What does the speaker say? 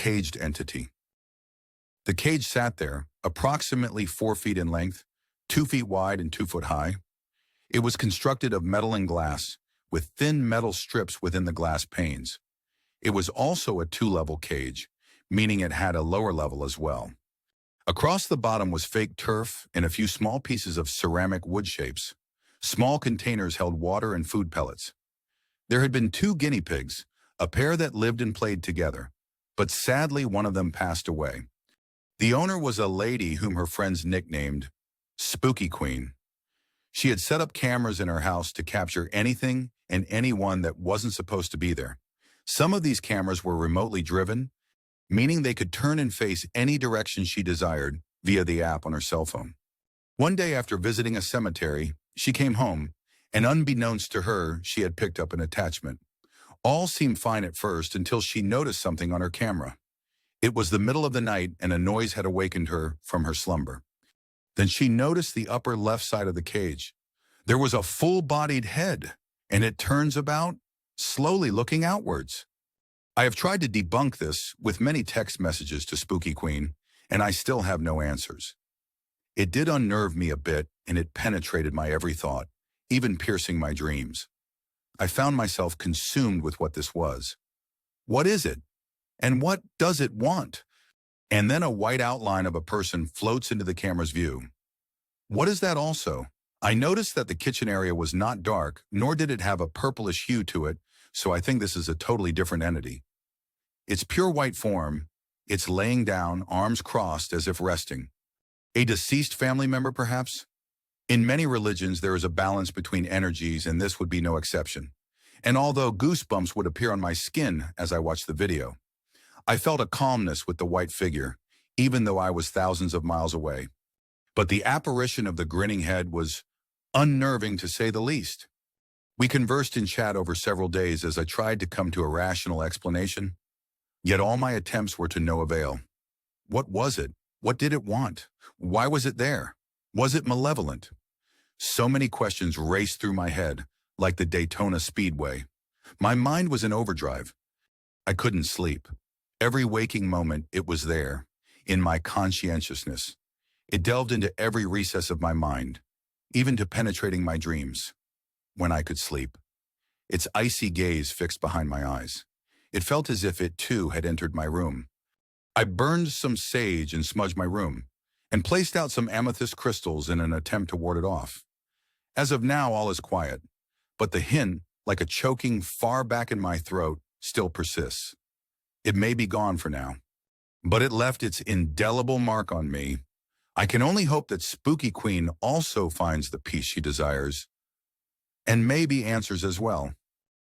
caged entity. The cage sat there, approximately 4 feet in length, 2 feet wide and 2 foot high. It was constructed of metal and glass, with thin metal strips within the glass panes. It was also a 2-level cage, meaning it had a lower level as well. Across the bottom was fake turf and a few small pieces of ceramic wood shapes. Small containers held water and food pellets. There had been 2 guinea pigs, a pair that lived and played together, but sadly one of them passed away. The owner was a lady whom her friends nicknamed SpookyQueen. She had set up cameras in her house to capture anything and anyone that wasn't supposed to be there. Some of these cameras were remotely driven, meaning they could turn and face any direction she desired via the app on her cell phone. One day after visiting a cemetery, she came home, and unbeknownst to her, she had picked up an attachment. All seemed fine at first until she noticed something on her camera. It was the middle of the night and a noise had awakened her from her slumber. Then she noticed the upper left side of the cage. There was a full-bodied head, and it turns about, slowly looking outwards. I have tried to debunk this with many text messages to SpookyQueen, and I still have no answers. It did unnerve me a bit, and it penetrated my every thought, even piercing my dreams. I found myself consumed with what this was. What is it? And what does it want? And then a white outline of a person floats into the camera's view. What is that also? I noticed that the kitchen area was not dark, nor did it have a purplish hue to it, so I think this is a totally different entity. It's pure white form. It's laying down, arms crossed as if resting. A deceased family member, perhaps? In many religions, there is a balance between energies, and this would be no exception. And although goosebumps would appear on my skin as I watched the video, I felt a calmness with the white figure, even though I was thousands of miles away. But the apparition of the grinning head was unnerving to say the least. We conversed in chat over several days as I tried to come to a rational explanation, yet all my attempts were to no avail. What was it? What did it want? Why was it there? Was it malevolent? So many questions raced through my head, like the Daytona Speedway. My mind was in overdrive. I couldn't sleep. Every waking moment, it was there, in my conscientiousness. It delved into every recess of my mind, even to penetrating my dreams. When I could sleep, its icy gaze fixed behind my eyes. It felt as if it, too, had entered my room. I burned some sage and smudged my room, and placed out some amethyst crystals in an attempt to ward it off. As of now, all is quiet, but the hint, like a choking far back in my throat, still persists. It may be gone for now, but it left its indelible mark on me. I can only hope that SpookyQueen also finds the peace she desires, and maybe answers as well.